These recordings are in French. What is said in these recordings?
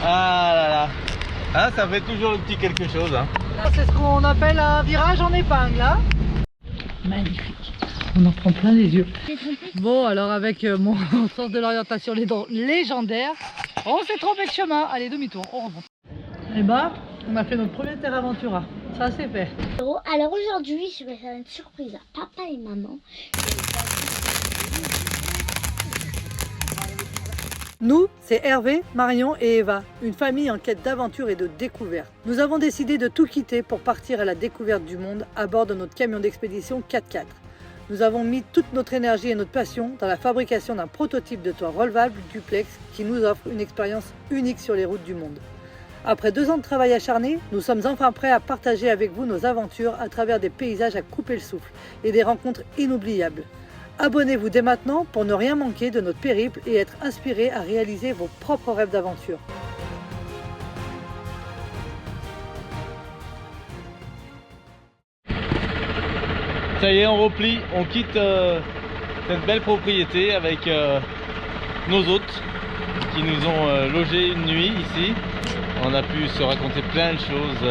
Ah là là. Ah, ça fait toujours le petit quelque chose. Hein. C'est ce qu'on appelle un virage en épingle. Hein. Magnifique. On en prend plein les yeux. Bon, alors avec mon sens de l'orientation légendaire, on s'est trompé de chemin. Allez, demi-tour, on remonte. Et bah, on a fait notre premier Terra Ventura. Ça, c'est fait. Alors aujourd'hui, je vais faire une surprise à papa et maman. Nous, c'est Hervé, Marion et Eva, une famille en quête d'aventure et de découverte. Nous avons décidé de tout quitter pour partir à la découverte du monde à bord de notre camion d'expédition 4x4. Nous avons mis toute notre énergie et notre passion dans la fabrication d'un prototype de toit relevable duplex qui nous offre une expérience unique sur les routes du monde. Après 2 ans de travail acharné, nous sommes enfin prêts à partager avec vous nos aventures à travers des paysages à couper le souffle et des rencontres inoubliables. Abonnez-vous dès maintenant pour ne rien manquer de notre périple et être inspiré à réaliser vos propres rêves d'aventure. Ça y est, on replie, on quitte cette belle propriété avec nos hôtes qui nous ont logés une nuit ici. On a pu se raconter plein de choses.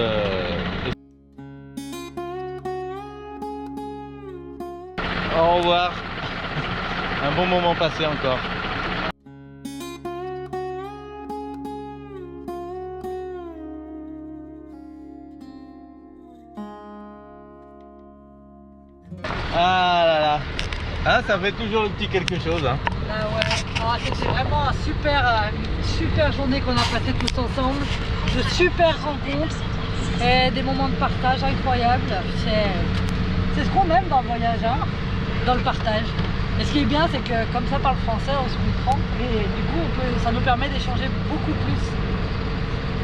Au revoir. Un bon moment passé encore. Ah là là. Ah, ça fait toujours le petit quelque chose. Hein. Ah ouais, c'était vraiment une super journée qu'on a passée tous ensemble. De super rencontres et des moments de partage incroyables. C'est ce qu'on aime dans le voyage, hein, dans le partage. Et ce qui est bien, c'est que comme ça parle français, on se comprend et du coup ça nous permet d'échanger beaucoup plus.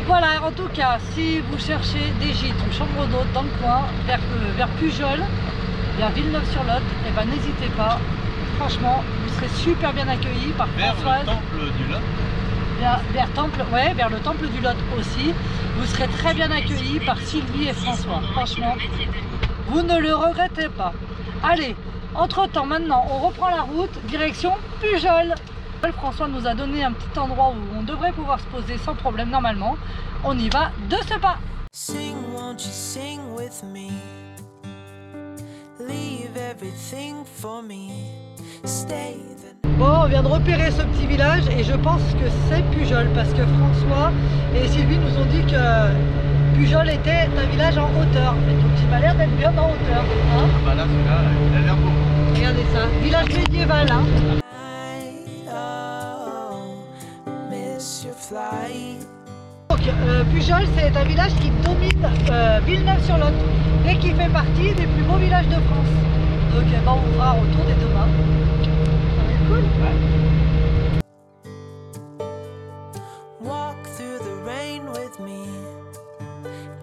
Voilà, en tout cas, si vous cherchez des gîtes ou chambres d'hôtes dans le coin, vers Pujol, vers Villeneuve-sur-Lot, et ben n'hésitez pas. Franchement, vous serez super bien accueillis par Françoise. Vers le temple du Lot. Vers le temple du Lot aussi. Vous serez très bien accueillis par Sylvie et François. Franchement, vous ne le regrettez pas. Allez. Entre-temps, maintenant, on reprend la route, direction Pujol. François nous a donné un petit endroit où on devrait pouvoir se poser sans problème normalement. On y va de ce pas. Sing, won't you sing with me? Leave everything for me. Stay the... Bon, on vient de repérer ce petit village et je pense que c'est Pujol parce que François et Sylvie nous ont dit que Pujol était un village en hauteur. Et donc il m'a l'air d'être bien en hauteur. Hein, ah bah là, celui-là, il a l'air beau. Regardez ça, village médiéval. Hein. Donc Pujol, c'est un village qui domine Villeneuve-sur-Lot et qui fait partie des plus beaux villages de France. Donc on vous fera un retour dès demain. Ça va être cool. Ouais. Walk through the rain with me.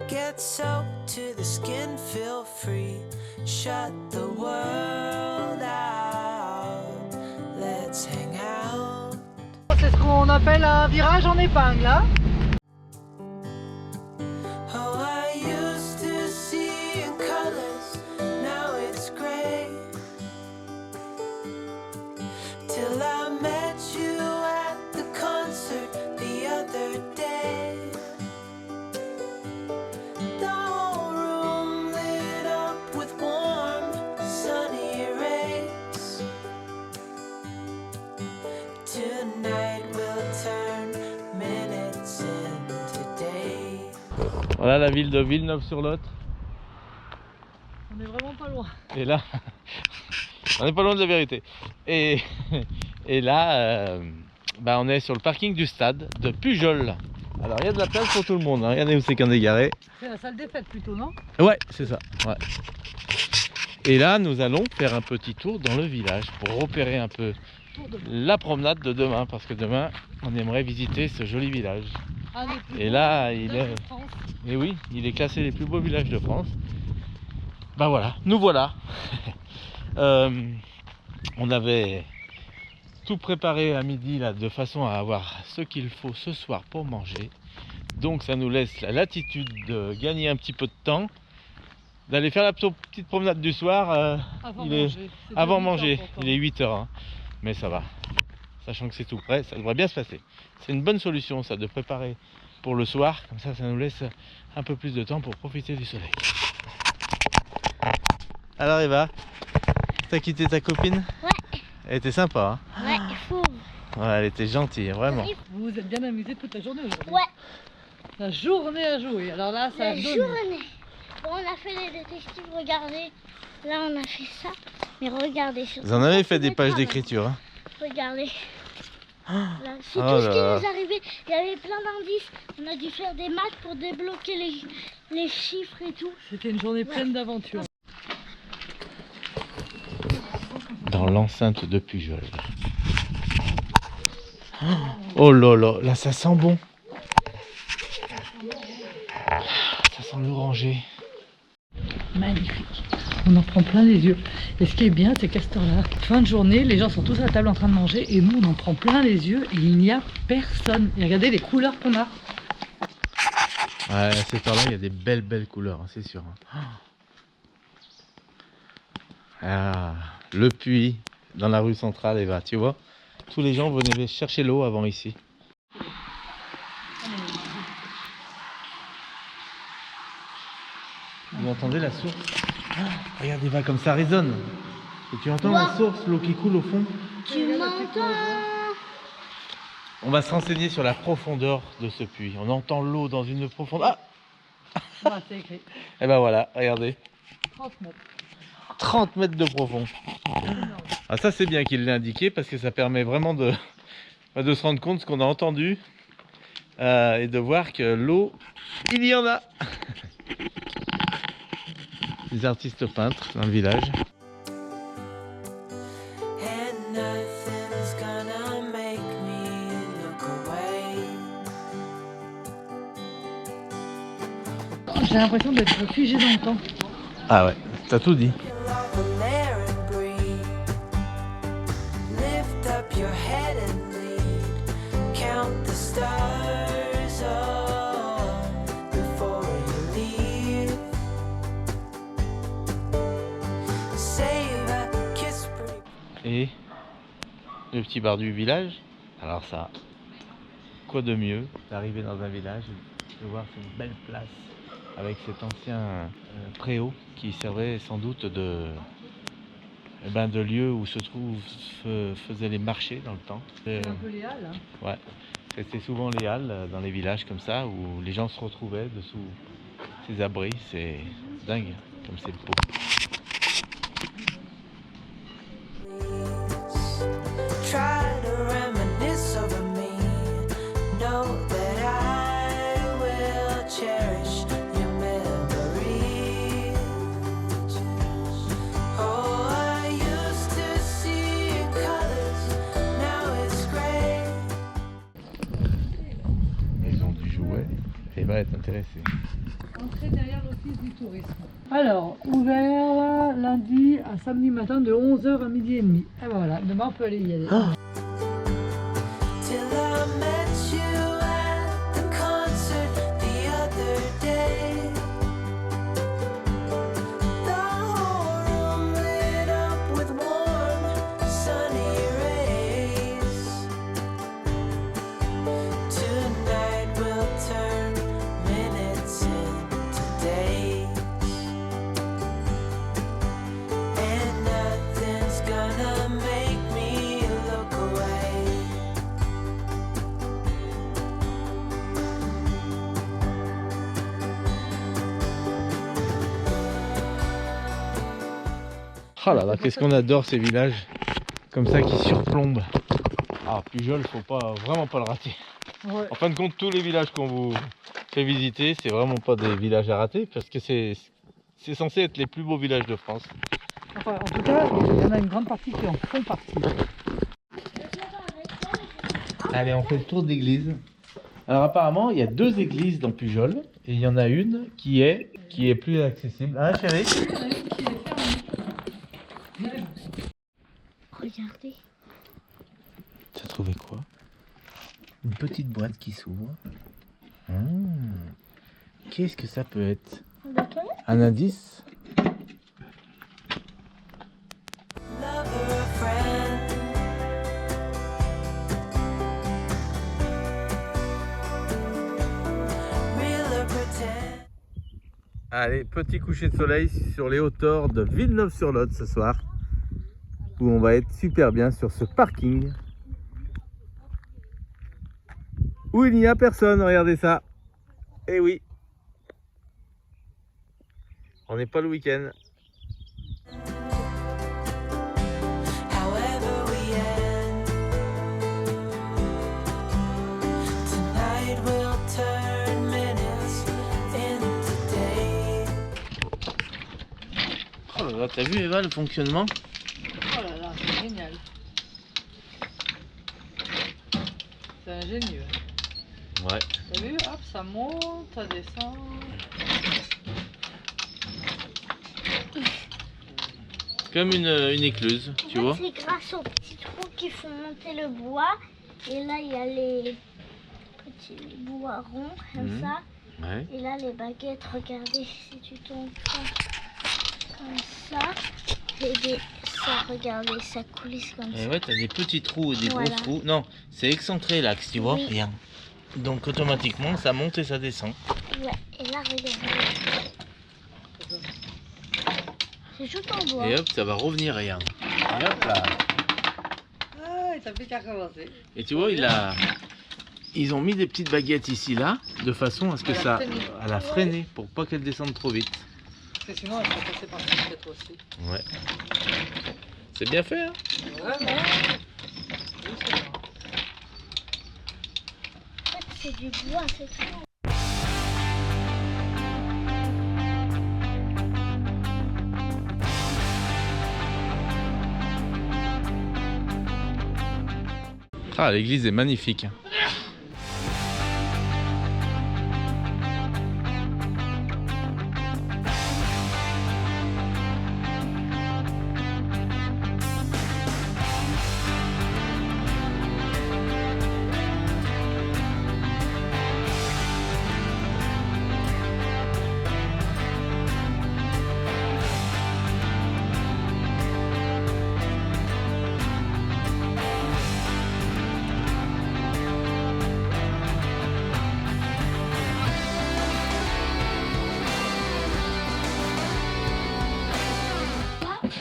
Get soaked to the skin, feel free. Shut the world out. Let's hang out. C'est ce qu'on appelle un virage en épingle. Hein. Oh, I used to see in colors, now it's gray. Till I met you at the concert the other day. The whole room lit up with warm, sunny rays. Tonight we'll turn minutes into days. Voilà la ville de Villeneuve-sur-Lot. On est vraiment pas loin. Et là, on n'est pas loin de la vérité. Et là, bah on est sur le parking du stade de Pujol. Alors il y a de la place pour tout le monde. Hein. Regardez où c'est qu'on est garé. C'est la salle des fêtes plutôt, non? Ouais, c'est ça. Ouais. Et là, nous allons faire un petit tour dans le village pour repérer un peu la promenade de demain. Parce que demain, on aimerait visiter ce joli village. Et là, il est... Et oui, il est classé les plus beaux villages de France. Bah voilà, nous voilà. On avait tout préparé à midi là, de façon à avoir ce qu'il faut ce soir pour manger. Donc ça nous laisse la latitude de gagner un petit peu de temps, d'aller faire la petite promenade du soir. Avant manger, il est 8h, hein. Mais ça va, sachant que c'est tout prêt, ça devrait bien se passer. C'est une bonne solution ça, de préparer pour le soir, comme ça nous laisse un peu plus de temps pour profiter du soleil. Alors Eva, t'as quitté ta copine? Ouais. Elle était sympa, hein? Ouais, fou. Ouais, elle était gentille, vraiment. Vous vous êtes bien amusés toute la journée aujourd'hui. Ouais, La journée à jouer. Alors là, ça a la donné. journée. Bon, on a fait les détectives, regardez. Là, on a fait ça. Mais regardez. Vous en avez fait des pages d'écriture, hein? Regardez. Là, c'est Oh tout ce là qui là. nous est arrivé. Il y avait plein d'indices. On a dû faire des maths pour débloquer les chiffres et tout. C'était une journée pleine d'aventures. Dans l'enceinte de Pujol. Oh là là, là ça sent bon. Ça sent l'oranger. Magnifique. On en prend plein les yeux. Et ce qui est bien, c'est qu'à cette heure-là, fin de journée, les gens sont tous à la table en train de manger et nous, on en prend plein les yeux et il n'y a personne. Et regardez les couleurs qu'on a. Ouais, à cette heure-là, il y a des belles couleurs, hein, c'est sûr. Ah, le puits dans la rue centrale, Eva, tu vois, tous les gens venaient chercher l'eau avant ici. Vous entendez la source? Ah, regarde Eva, comme ça résonne. Et tu entends la source, l'eau qui coule au fond? Tu m'entends? On va se renseigner sur la profondeur de ce puits. On entend l'eau dans une profondeur. Ah! Voilà, c'est écrit. Et ben voilà, regardez. 30 mètres. 30 mètres de profond. Ah, ça c'est bien qu'il l'ait indiqué parce que ça permet vraiment de se rendre compte de ce qu'on a entendu et de voir que l'eau, il y en a. Des artistes peintres dans le village. J'ai l'impression d'être figé dans le temps. Ah ouais, t'as tout dit. Et le petit bar du village, alors ça, quoi de mieux d'arriver dans un village et de voir cette belle place avec cet ancien préau qui servait sans doute de lieu où se faisaient les marchés dans le temps. C'est un peu les halles. Hein. Ouais, c'était souvent les halles dans les villages comme ça où les gens se retrouvaient dessous ces abris. C'est dingue comme c'est beau. Va être intéressé. Entrée derrière l'office du tourisme. Alors, ouvert lundi à samedi matin de 11h à midi et demi. Et ben voilà, demain on peut aller y aller. Oh. Oh là là, qu'est-ce qu'on adore ces villages comme ça qui surplombent. Ah, Pujol, faut vraiment pas le rater. Ouais. En fin de compte, tous les villages qu'on vous fait visiter, c'est vraiment pas des villages à rater parce que c'est censé être les plus beaux villages de France. Enfin, en tout cas, il y en a une grande partie qui en font partie. Allez, on fait le tour d'église. Alors apparemment, il y a 2 églises dans Pujol et il y en a une qui est plus accessible. Hein, chérie? Regardez. T'as trouvé quoi? Une petite boîte qui s'ouvre. Qu'est-ce que ça peut être? Un indice? Allez, petit coucher de soleil sur les hauteurs de Villeneuve-sur-Lot ce soir, où on va être super bien sur ce parking où il n'y a personne. Regardez ça. Eh oui, on n'est pas le week-end. Oh là là, t'as vu Eva le fonctionnement? Oh là là, c'est génial. C'est ingénieux. Ouais. T'as vu? Hop, ça monte, ça descend. Comme une écluse, tu vois. C'est grâce aux petits trous qui font monter le bois. Et là, il y a les petits bois ronds, comme ça. Ouais. Et là, les baguettes, regardez, si tu tombes comme ça. Et ça, regardez, ça coulisse comme ça. Et ouais, t'as des petits trous et des Voilà. gros trous. Non, c'est excentré l'axe, tu vois. Oui. Regarde. Donc automatiquement, ça monte et ça descend. Ouais, et là, regardez. C'est tout en bois. Et hop, ça va revenir, regarde. Et hop là. Ah, il t'a plus qu'à recommencer. Et tu vois, ils ont mis des petites baguettes ici, là, de façon à ce que ça... à la freiner, pour pas qu'elle descende trop vite. Parce que sinon, elle serait passée par cette tête aussi. Ouais. C'est bien fait, hein? Vraiment. Oui, c'est bon. En fait, c'est du bois, c'est tout. Ah, l'église est magnifique.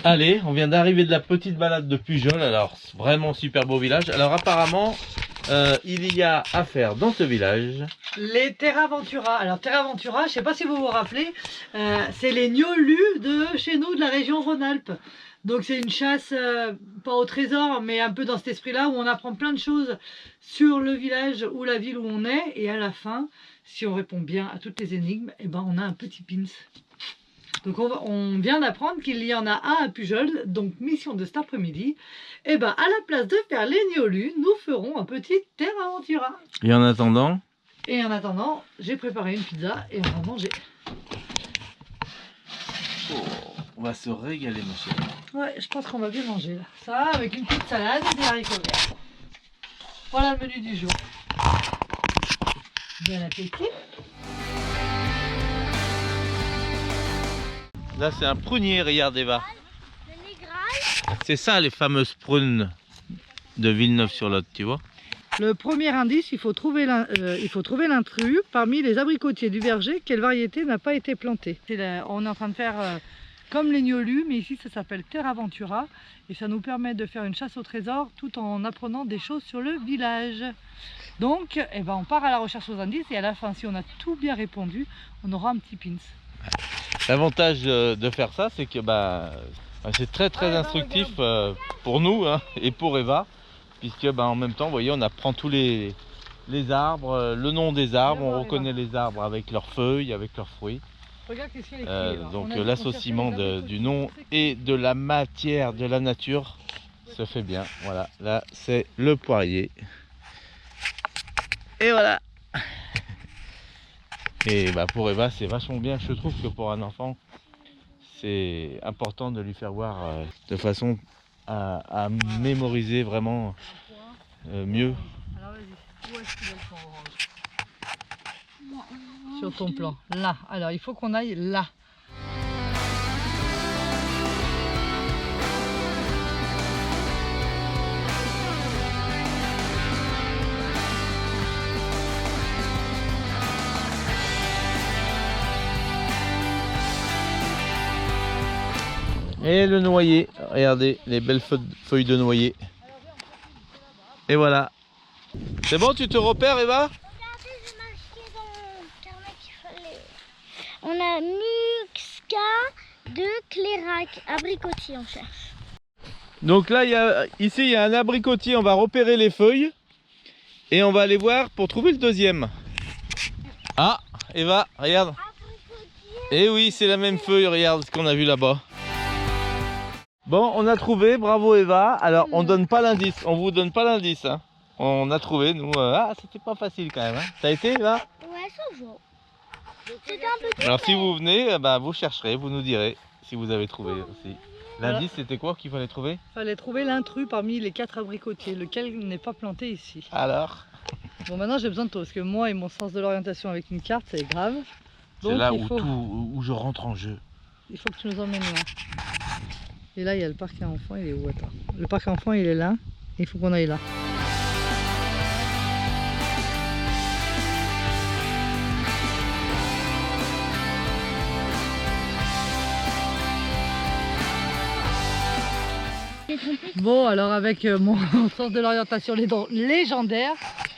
Allez, on vient d'arriver de la petite balade de Pujol, alors vraiment super beau village. Alors apparemment, il y a à faire dans ce village. Les Terraventura. Alors Terraventura, je sais pas si vous vous rappelez, c'est les gnolus de chez nous, de la région Rhône-Alpes. Donc c'est une chasse, pas au trésor, mais un peu dans cet esprit-là, où on apprend plein de choses sur le village ou la ville où on est. Et à la fin, si on répond bien à toutes les énigmes, eh ben, on a un petit pins. Donc on vient d'apprendre qu'il y en a un à Pujol, donc mission de cet après-midi. Et ben à la place de faire les gnolus, nous ferons un petit Terraventura. Et en attendant, Et en attendant, j'ai préparé une pizza et on va manger. on va se régaler, mon chéri. Ouais, je pense qu'on va bien manger là. Ça, avec une petite salade et des haricots verts. Voilà le menu du jour. Bon appétit. Là, c'est un prunier, regarde Eva. Le Négral. C'est ça, les fameuses prunes de Villeneuve-sur-Lot, tu vois. Le premier indice, il faut trouver l'intrus parmi les abricotiers du verger. Quelle variété n'a pas été plantée? On est en train de faire comme les gnolus, mais ici ça s'appelle Terraventura. Et ça nous permet de faire une chasse au trésor tout en apprenant des choses sur le village. Donc, eh ben, on part à la recherche aux indices et à la fin, si on a tout bien répondu, on aura un petit pins. L'avantage de faire ça, c'est que c'est très instructif pour nous, hein, et pour Eva, puisque en même temps, vous voyez, on apprend tous les arbres, le nom des arbres, on reconnaît les arbres avec leurs feuilles, avec leurs fruits. Regarde qu'est-ce qu'il y a écrit, Donc l'associement du nom et de la matière, de la nature, se fait bien. Voilà, là c'est le poirier. Et voilà. Et pour Eva, c'est vachement bien. Je trouve que pour un enfant, c'est important de lui faire voir de façon à mémoriser vraiment mieux. Alors vas-y, où est-ce qu'il est le fond orange? Sur ton plan, là. Alors il faut qu'on aille là. Et le noyer, regardez les belles feuilles de noyer. Et voilà. C'est bon, tu te repères, Eva? Regardez, j'ai marqué dans mon carnet qu'il fallait. On a Muxka de Clérac, abricotier, on cherche. Donc là, ici, il y a un abricotier. On va repérer les feuilles. Et on va aller voir pour trouver le deuxième. Ah, Eva, regarde. Et oui, c'est la même feuille, regarde ce qu'on a vu là-bas. Bon, on a trouvé, bravo Eva. Alors, on donne pas l'indice, on vous donne pas l'indice. Hein. On a trouvé, nous. Ah, c'était pas facile quand même. Hein. Ça a été, Eva? Ouais, ça joue. C'était un peu. Alors, si vous venez, bah, vous chercherez, vous nous direz si vous avez trouvé aussi. L'indice, c'était quoi qu'il fallait trouver? Il fallait trouver l'intrus parmi les 4 abricotiers, lequel n'est pas planté ici. Alors? Bon, maintenant j'ai besoin de toi, parce que moi et mon sens de l'orientation avec une carte, c'est grave. C'est là où je rentre en jeu. Il faut que tu nous emmènes là. Et là, il y a le parc à enfants, il est où? Attends. Le parc à enfants, il est là. Et il faut qu'on aille là. Bon, alors avec mon sens de l'orientation légendaire,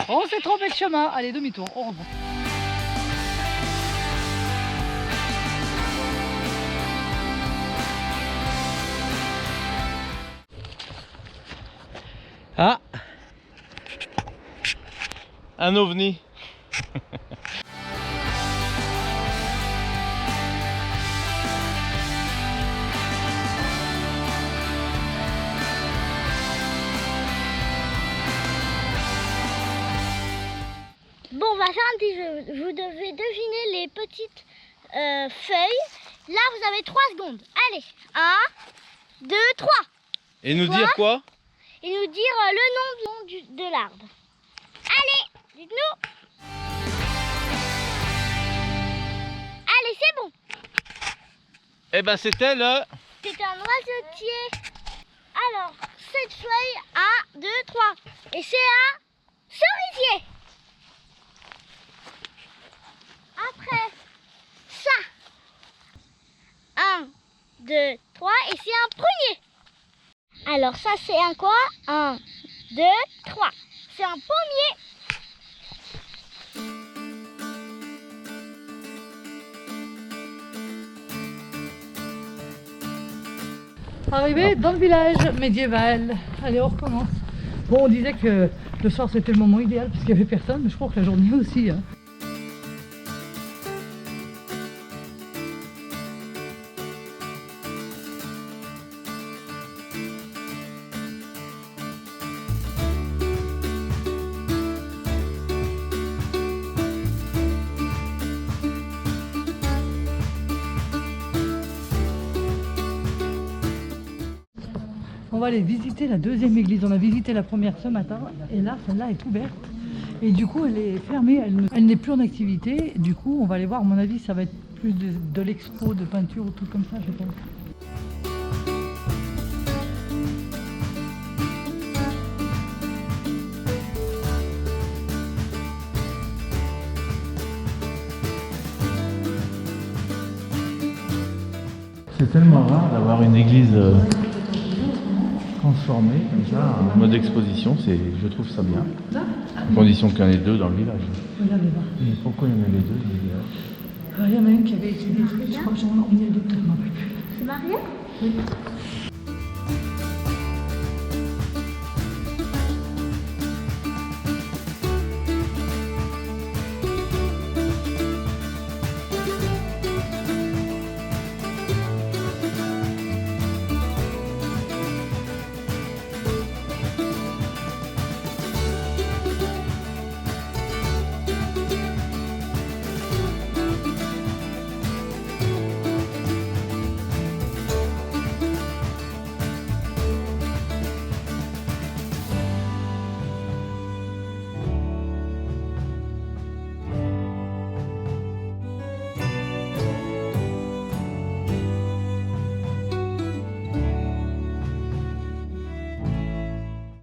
on s'est trompé de chemin. Allez, demi-tour, on remonte. Ah, un ovni. Bon, on va faire un petit jeu. Vous devez deviner les petites feuilles. Là, vous avez 3 secondes. Allez, 1, 2, 3. Et nous dire quoi? Et nous dire le nom de l'arbre. Allez, dites-nous. Allez, c'est bon. Eh ben, c'était le... C'est un oiseautier. Alors, cette feuille, 1, 2, 3. Et c'est un cerisier. Après ça, 1, 2, 3, et c'est un prunier. Alors ça c'est un quoi? 1, 2, 3. C'est un pommier. Arrivé dans le village médiéval. Allez, on recommence. Bon, on disait que le soir c'était le moment idéal parce qu'il n'y avait personne, mais je crois que la journée aussi. Hein. On va aller visiter la deuxième église. On a visité la première ce matin et là, celle-là est ouverte. Et du coup, elle est fermée, elle n'est plus en activité. Du coup, on va aller voir, à mon avis, ça va être plus de l'expo, de peinture ou tout comme ça, je pense. C'est tellement rare d'avoir une église transformée comme ça en mode exposition, je trouve ça bien. À condition qu'il y en ait 2 dans le village. Regardez là. Mais pourquoi il y en avait 2 dans le village? Il y en a une qui avait été détruite, je crois que j'en ai oublié d'autres, je ne m'en rappelle plus. C'est Maria? Oui.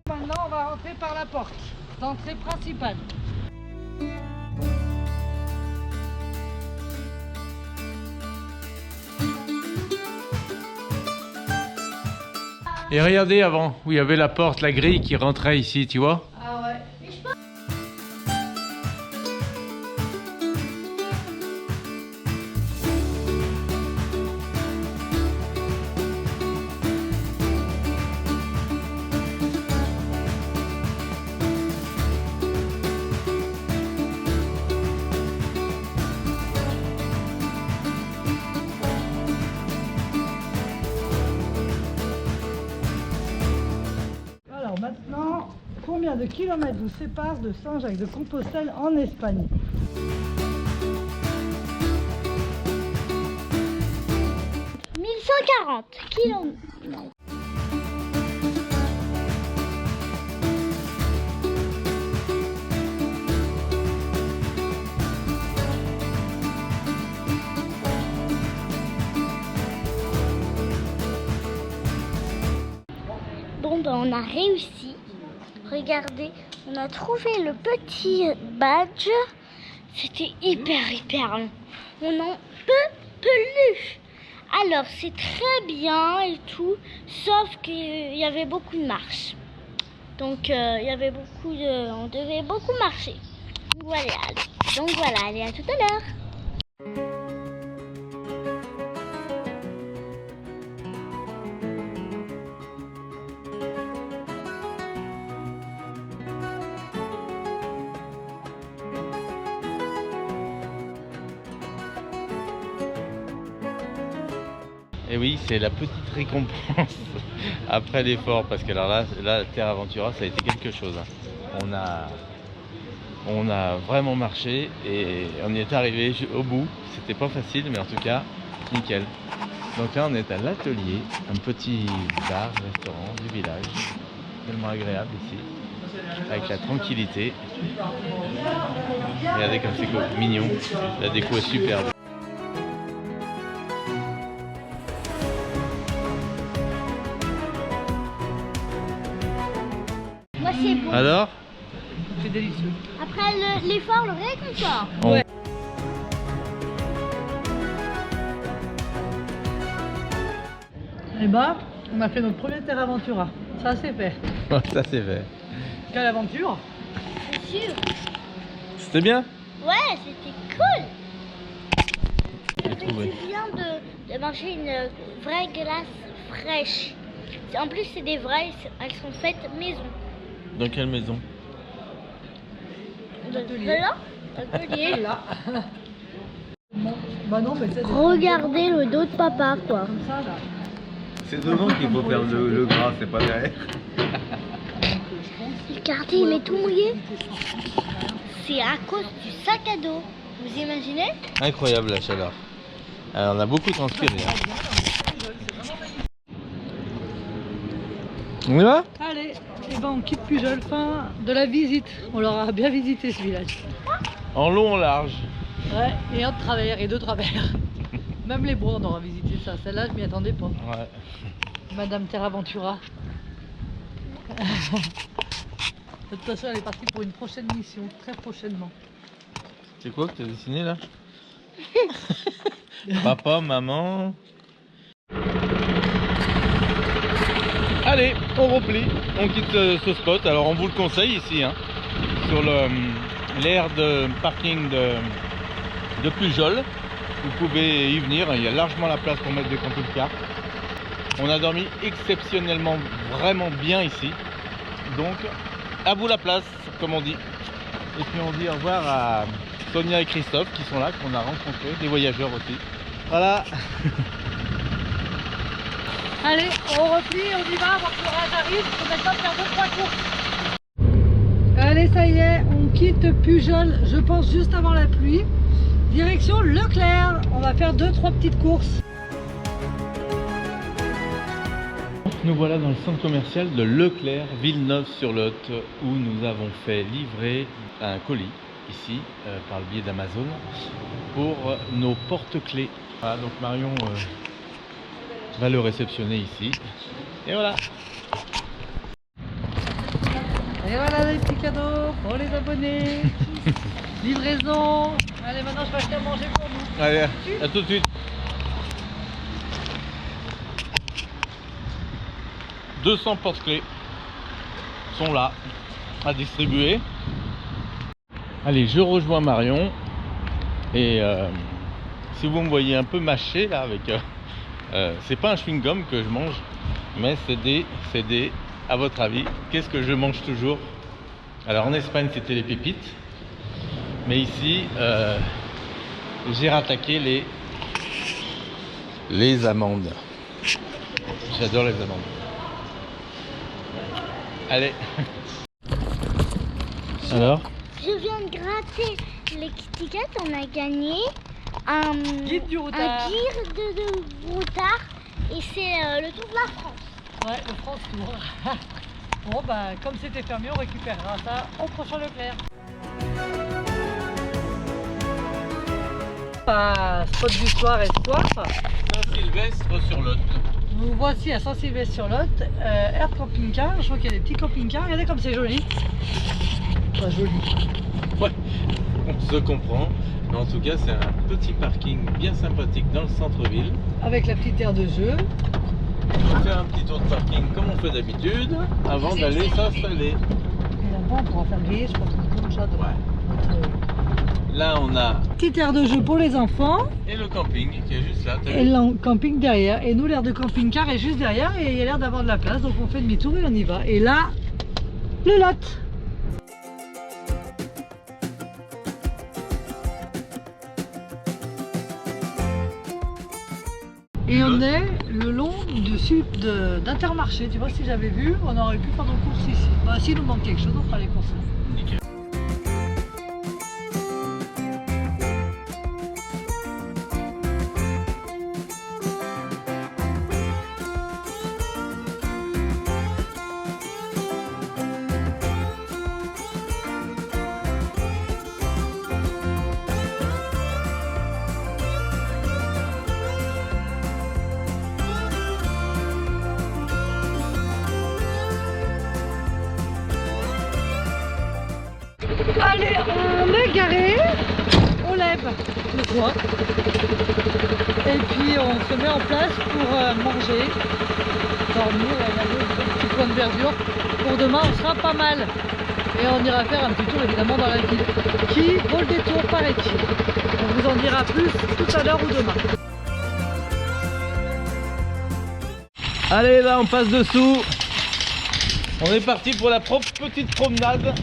Maintenant, on va rentrer par la porte d'entrée principale. Et regardez avant, où il y avait la porte, la grille qui rentrait ici, tu vois? Ah ouais. Alors maintenant, combien de kilomètres vous séparent de Saint-Jacques-de-Compostelle en Espagne? « 1140 km. Bon ben on a réussi. Regardez, on a trouvé le petit badge. C'était hyper long. On n'en peut plus. Alors c'est très bien et tout, sauf qu'il y avait beaucoup de marches. Donc il y avait on devait beaucoup marcher. Donc voilà, allez à tout à l'heure. Et oui, c'est la petite récompense après l'effort, parce que alors là, Terre Aventura, ça a été quelque chose. On a vraiment marché et on y est arrivé au bout. C'était pas facile, mais en tout cas, nickel. Donc là, on est à l'atelier, un petit bar, restaurant du village, tellement agréable ici, avec la tranquillité. Regardez comme c'est mignon, la déco est superbe. Moi c'est bon. Alors? C'est délicieux. Après l'effort, le réconfort. Ouais. Et bah, on a fait notre premier Terre Aventura. Ça c'est fait. Ça c'est fait. Quelle aventure! C'est sûr. C'était bien? Ouais, c'était cool. J'ai trouvé. C'est bien de manger une vraie glace fraîche. En plus, c'est des vraies, elles sont faites maison. Dans quelle maison? Là, l'atelier. Là. Bah non, mais c'est Regardez le dos de papa, quoi. comme ça là. C'est devant qu'il faut faire le gras, c'est pas derrière. Regardez, il est tout mouillé. C'est à cause du sac à dos. Vous imaginez? Incroyable la chaleur. Alors, on a beaucoup transpiré. Hein. On y va? Allez, et ben on quitte Pujol, fin de la visite. On l'aura bien visité ce village. En long, en large. Ouais, et un de travers et deux travers. Même les bois, on aura visité ça. Celle-là, je m'y attendais pas. Ouais. Madame Terre Aventura. De toute façon, elle est partie pour une prochaine mission, très prochainement. C'est quoi que tu as dessiné là? Papa, maman. Allez, on replie, on quitte ce spot. Alors on vous le conseille ici, hein, sur l'aire de parking de Pujol. Vous pouvez y venir, il y a largement la place pour mettre des camping-cars. On a dormi exceptionnellement vraiment bien ici. Donc à vous la place, comme on dit. Et puis on dit au revoir à Sonia et Christophe qui sont là, qu'on a rencontrés, des voyageurs aussi. Voilà. Allez, on replie, on y va avant que l'orage arrive. Il faut maintenant faire 2-3 courses. Allez, ça y est, on quitte Pujol, je pense juste avant la pluie. Direction Leclerc. On va faire 2-3 petites courses. Nous voilà dans le centre commercial de Leclerc, Villeneuve-sur-Lot, où nous avons fait livrer un colis ici par le biais d'Amazon pour nos porte-clés. Voilà, donc Marion va le réceptionner ici. Et voilà. Et voilà les petits cadeaux pour les abonnés. Livraison. Allez, maintenant je vais acheter à manger pour nous. Allez, à tout de suite. 200 porte-clés sont là à distribuer. Allez, je rejoins Marion et si vous me voyez un peu mâcher là avec c'est pas un chewing-gum que je mange, mais c'est des à votre avis, qu'est-ce que je mange toujours? Alors en Espagne c'était les pépites, mais ici j'ai rattaqué les amandes. J'adore les amandes. Allez. Alors? Je viens de gratter les Kit Kat, on a gagné un Guide du routard. guide de routard et c'est le tour de la France. Ouais, le France Tour. Bon, bah, comme c'était fermé, on récupérera ça au prochain Leclerc. Spot du soir Espoir. Saint-Sylvestre sur Lot. Nous voici à Saint-Sylvestre-sur-Lot, Air Camping-Car. Je crois qu'il y a des petits camping-cars. Regardez comme c'est joli. Pas joli. Ouais, on se comprend. Mais en tout cas, c'est un petit parking bien sympathique dans le centre-ville. Avec la petite aire de jeu. On fait un petit tour de parking comme on fait d'habitude avant d'aller s'installer. Et là-bas, on pourra faire griller, je pense, comme ça. Là, on a Petite aire de jeu pour les enfants. et le camping qui est juste là. T'as Et vu? le camping derrière. Et nous, l'aire de camping-car est juste derrière. Et il y a l'air d'avoir de la place. Donc on fait demi-tour et on y va. Et là, le Lot. Et on est le long du sud d'Intermarché. Tu vois, si j'avais vu, on aurait pu faire nos courses ici. Bah, s'il nous manque quelque chose, on fera les courses. Nickel. Allez, on est garé, on lève le toit et puis on se met en place pour manger, dormir et aller au petit coin de verdure. Pour demain, on sera pas mal et on ira faire un petit tour évidemment dans la ville qui vaut le détour, paraît-il. On vous en dira plus tout à l'heure ou demain. Allez, là, on passe dessous. On est parti pour la petite promenade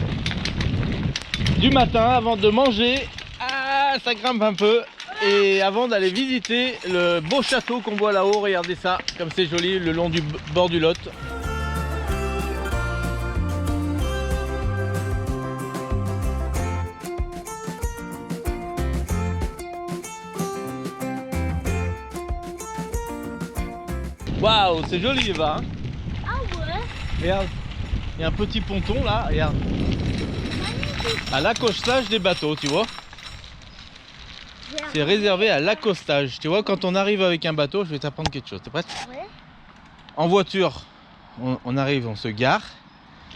du matin avant de manger. Ah, ça grimpe un peu. Et avant d'aller visiter le beau château qu'on voit là-haut, regardez ça, comme c'est joli, le long du bord du Lot. Waouh, c'est joli Eva, hein. Ah ouais, Regarde, il y a un petit ponton là, regarde. À l'accostage des bateaux, tu vois. C'est réservé à l'accostage. Tu vois, quand on arrive avec un bateau, je vais t'apprendre quelque chose. T'es prête? ouais. En voiture, on arrive, on se gare.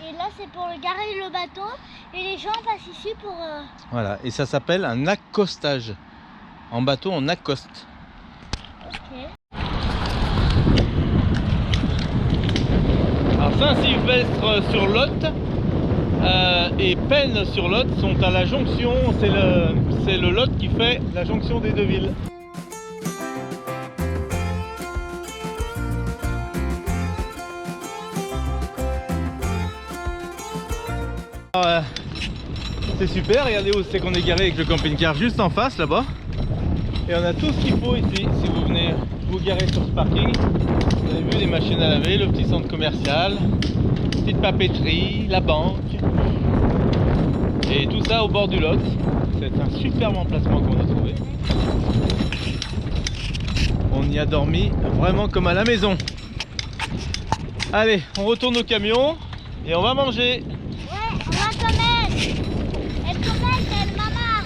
Et là c'est pour garer le bateau et les gens passent ici pour... Voilà, et ça s'appelle un accostage. En bateau, on accoste. Ok. Alors Saint-Sylvestre sur Lot et Penne sur Lot sont à la jonction, c'est le Lot qui fait la jonction des deux villes. C'est super, regardez où c'est qu'on est garé avec le camping-car juste en face là-bas. Et on a tout ce qu'il faut ici, si vous venez vous garer sur ce parking. Vous avez vu les machines à laver, le petit centre commercial, petite papeterie, la banque. Et tout ça au bord du Lot. C'est un superbe emplacement qu'on a trouvé. On y a dormi vraiment comme à la maison. Allez, on retourne au camion et on va manger. Ouais, on va comer. El comer, el mamá.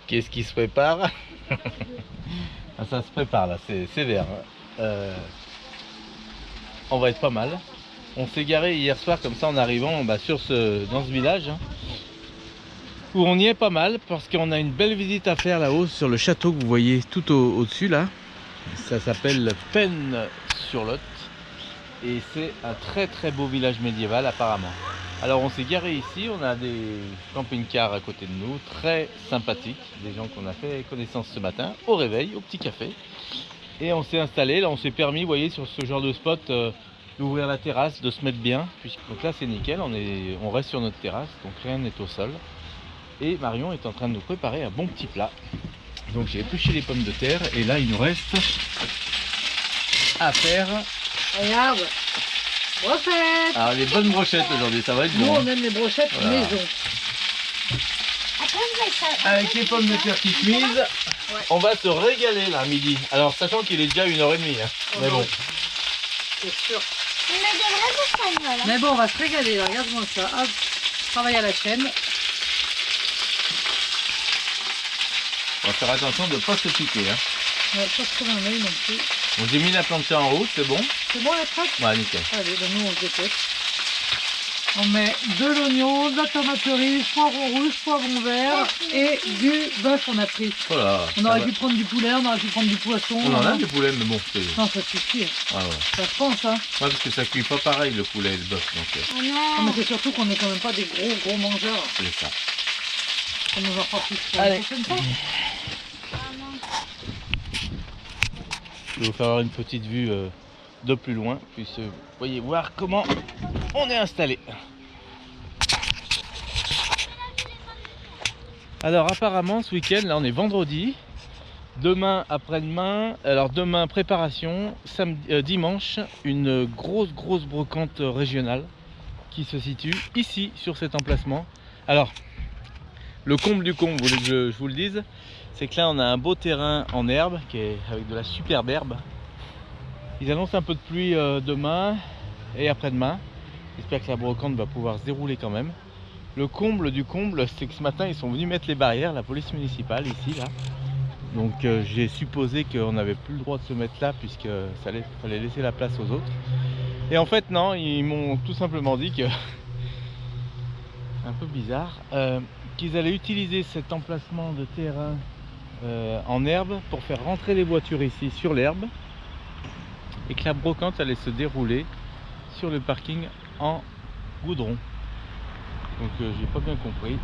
Qu'est-ce qui se prépare? Ah, ça se prépare là, c'est sévère. On va être pas mal. On s'est garé hier soir comme ça en arrivant dans ce village. où on y est pas mal parce qu'on a une belle visite à faire là-haut sur le château que vous voyez tout au-dessus là. Ça s'appelle Pennes-sur-Lot et c'est un très très beau village médiéval apparemment. Alors on s'est garé ici, on a des camping-cars à côté de nous, très sympathiques, des gens qu'on a fait connaissance ce matin au réveil, au petit café. Et on s'est installé, là on s'est permis, vous voyez, sur ce genre de spot, d'ouvrir la terrasse, de se mettre bien. Donc là c'est nickel, on reste sur notre terrasse, donc rien n'est au sol. Et Marion est en train de nous préparer un bon petit plat. Donc j'ai épluché les pommes de terre et là il nous reste à faire... Regarde, brochettes. Alors les bonnes brochettes aujourd'hui, ça va être Nous bon. on aime les brochettes Voilà. maison. Avec les pommes de terre qui cuisent, on va se régaler là à midi. Alors sachant qu'il est déjà 1h30. Hein. Oh Mais non. bon. C'est sûr. On a des vrais espagnols. Hein. Mais bon, on va se régaler, là. Regarde-moi ça. Hop, travaille à la chaîne. On va faire attention de ne pas se piquer. Hein. Ouais, pas trop dans l'œil non plus. Bon, j'ai mis la plancha en route, c'est bon? C'est bon la traite? Ouais, nickel. Allez, ben nous on se dépêche. On met de l'oignon, de la tomate cerise, poivron rouge, poivron vert et du bœuf on a pris. Voilà. On aurait pu prendre du poulet, on aurait pu prendre du poisson. On en a hein. du poulet, mais bon, c'est... Non, ça suffit. Ouais, ouais. Ça se pense, hein. Ouais, parce que ça cuit pas pareil le poulet et le bœuf, donc Oh Non, non. mais c'est surtout qu'on est quand même pas des gros mangeurs. c'est ça. On nous en fera plus pour Allez. la prochaine fois. Ah non. Je vais vous faire une petite vue de plus loin, puis vous voyez voir comment on est installé. Alors apparemment ce week-end, là on est vendredi, demain après-demain, alors demain préparation, dimanche une grosse brocante régionale qui se situe ici sur cet emplacement. Alors le comble du comble, vous voulez que je vous le dise, c'est que là on a un beau terrain en herbe qui est avec de la superbe herbe. Ils annoncent un peu de pluie demain et après-demain. J'espère que la brocante va pouvoir se dérouler quand même. Le comble du comble, c'est que ce matin ils sont venus mettre les barrières, la police municipale ici là. Donc j'ai supposé qu'on n'avait plus le droit de se mettre là puisque fallait laisser la place aux autres. Et en fait non, ils m'ont tout simplement dit que, un peu bizarre, qu'ils allaient utiliser cet emplacement de terrain en herbe pour faire rentrer les voitures ici sur l'herbe et que la brocante allait se dérouler sur le parking en goudron. Donc j'ai pas bien compris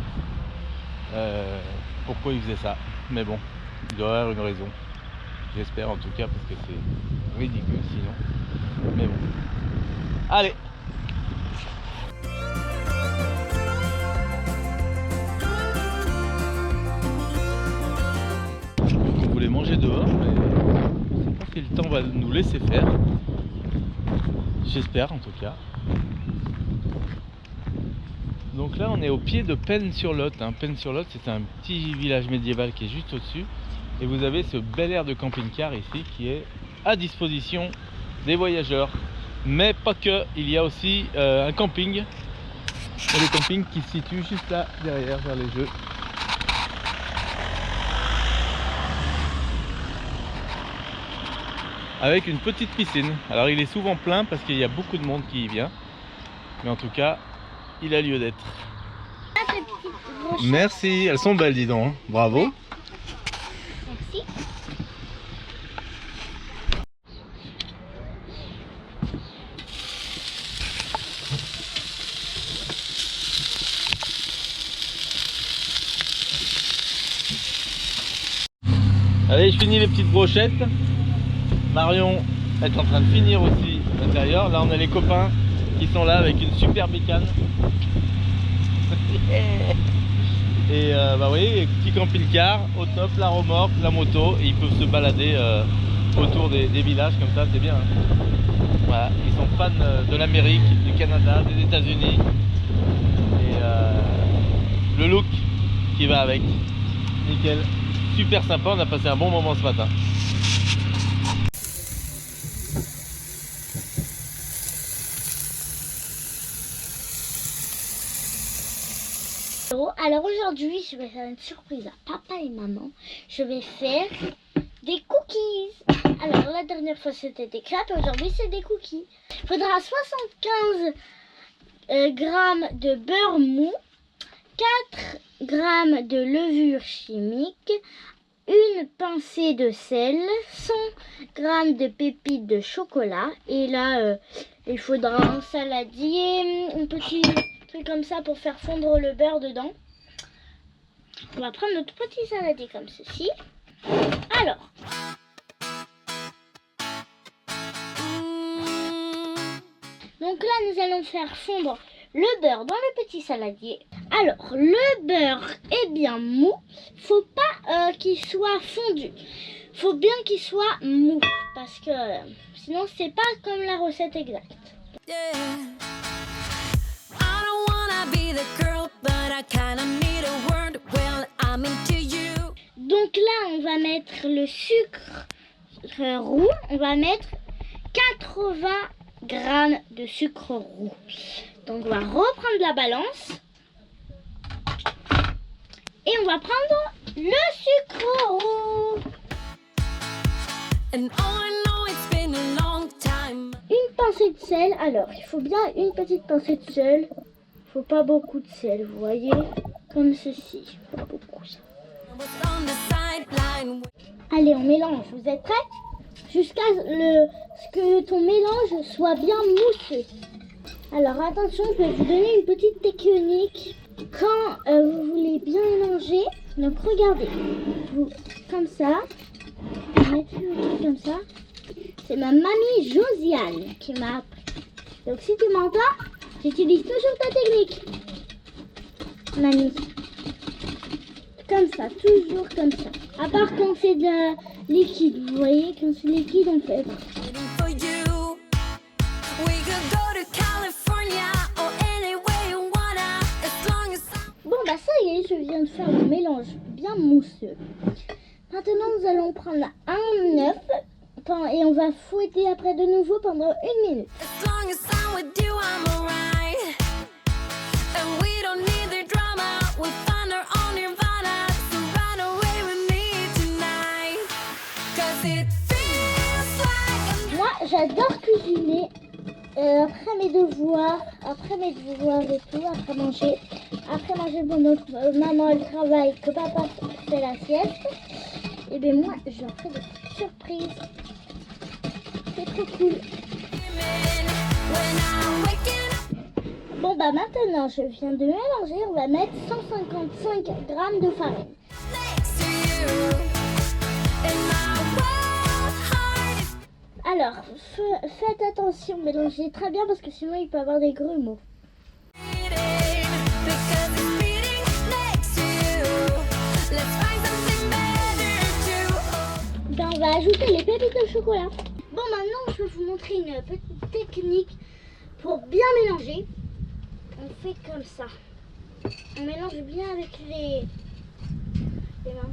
pourquoi ils faisaient ça, mais bon, il doit y avoir une raison, j'espère en tout cas, parce que c'est ridicule sinon, mais bon. Allez, on voulait manger dehors, mais je sais pas si le temps va nous laisser faire, j'espère en tout cas. Donc là on est au pied de Pennes-sur-Lot. Pennes-sur-Lot c'est un petit village médiéval qui est juste au-dessus. Et vous avez ce bel air de camping-car ici qui est à disposition des voyageurs. Mais pas que, il y a aussi un camping. Et le camping qui se situe juste là derrière vers les jeux. Avec une petite piscine. Alors il est souvent plein parce qu'il y a beaucoup de monde qui y vient. Mais en tout cas, il a lieu d'être. Merci, elles sont belles dis donc, hein. Bravo. Merci. Allez, je finis les petites brochettes. Marion est en train de finir aussi l'intérieur. Là, on a les copains qui sont là avec une super bécane. Et bah, vous voyez, petit camping-car, au top, la remorque, la moto, et ils peuvent se balader autour des villages comme ça, c'est bien. Hein. Voilà, ils sont fans de l'Amérique, du Canada, des États-Unis, et le look qui va avec. Nickel, super sympa, on a passé un bon moment ce matin. Alors aujourd'hui, je vais faire une surprise à papa et maman. Je vais faire des cookies. Alors la dernière fois c'était des crêpes, aujourd'hui c'est des cookies. Il faudra 75 grammes de beurre mou, 4 grammes de levure chimique, une pincée de sel, 100 grammes de pépites de chocolat. Et là, il faudra un saladier, un petit truc comme ça pour faire fondre le beurre dedans. On va prendre notre petit saladier comme ceci. Alors, donc là, nous allons faire fondre le beurre dans le petit saladier. Alors, le beurre est bien mou. Faut pas qu'il soit fondu. Faut bien qu'il soit mou parce que sinon c'est pas comme la recette exacte. Donc là, on va mettre le sucre roux. On va mettre 80 grammes de sucre roux. Donc on va reprendre la balance. Et on va prendre le sucre roux. Une pincée de sel. Alors, il faut bien une petite pincée de sel. Il faut pas beaucoup de sel, vous voyez. Comme ceci. Pas beaucoup ça. Allez, on mélange. Vous êtes prêts? Jusqu'à ce que ton mélange soit bien mousseux. Alors attention, je vais vous donner une petite technique. Quand vous voulez bien mélanger, donc regardez, vous, comme ça, vous mettez le truc comme ça. C'est ma mamie Josiane qui m'a appris. Donc si tu m'entends, j'utilise toujours ta technique, mamie. Comme ça, toujours comme ça. À part quand c'est de liquide, vous voyez, quand c'est liquide, on fait. Bon bah ça y est, je viens de faire le mélange bien mousseux. Maintenant nous allons prendre un œuf et on va fouetter après de nouveau pendant 1 minute. Moi j'adore cuisiner. Après mes devoirs et tout, après manger pendant que maman elle travaille, que papa fait la sieste, et bien moi je leur fais des petites surprises. C'est trop cool. Bon bah maintenant je viens de mélanger, on va mettre 155 grammes de farine. Alors, faites attention, mélangez très bien parce que sinon il peut y avoir des grumeaux. Ben, on va ajouter les pépites de chocolat. Bon, maintenant je vais vous montrer une petite technique pour bien mélanger. On fait comme ça. On mélange bien avec les mains.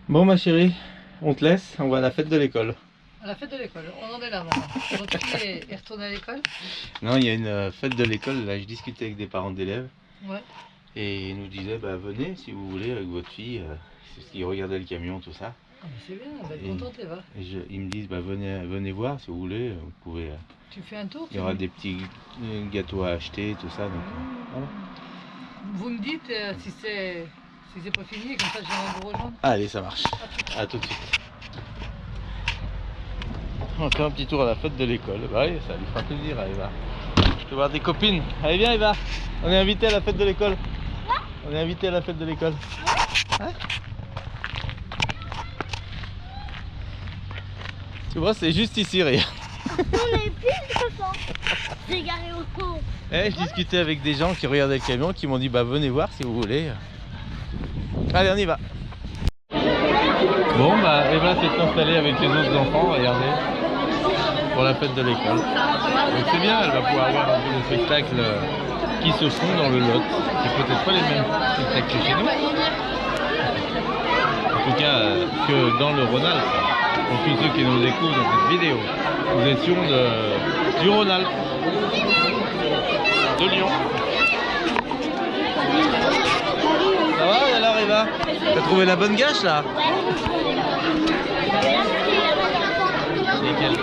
Bon ma chérie, on te laisse, on va à la fête de l'école. À la fête de l'école, on en est là maintenant. Et retourner à l'école? Non, il y a une fête de l'école, là je discutais avec des parents d'élèves. Ouais. Et ils nous disaient, bah venez si vous voulez avec votre fille, c'est ce qu'ils regardaient le camion, tout ça. Ah mais c'est bien, elle va être contente Eva. Et ils me disent, bah venez voir si vous voulez, vous pouvez... Tu fais un tour? Il y aura des petits gâteaux à acheter, tout ça. Donc, voilà. Vous me dites si c'est pas fini, comme ça je viendrai vous rejoindre. Allez, ça marche. À tout de suite. On fait un petit tour à la fête de l'école. Bah oui, ça lui fera plaisir à Eva. Je vais voir des copines. Allez, viens Eva. On est invité à la fête de l'école. On est invité à la fête de l'école. Ouais. Tu vois, c'est juste ici, regarde. On est plus de façon. J'ai garé au cours. Je discutais avec des gens qui regardaient le camion, qui m'ont dit, bah venez voir si vous voulez. Allez, on y va. Bon, bah, Eva s'est installée avec les autres enfants, regardez, pour la fête de l'école. Donc c'est bien, elle va pouvoir voir un peu les spectacles qui se font dans le Lot. C'est peut-être pas les mêmes spectacles que chez nous. En tout cas, que dans le Rhône-Alpes. Pour tous ceux qui nous découvrent dans cette vidéo, nous étions du Rhône-Alpes, de Lyon. Ça va alors Eva? T'as trouvé la bonne gâche là? Nickel.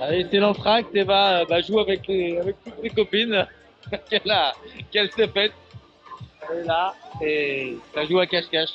Allez, c'est l'entracte, Eva joue avec toutes ses copines qu'elle se pète. Elle est là et ça joue à cache-cache.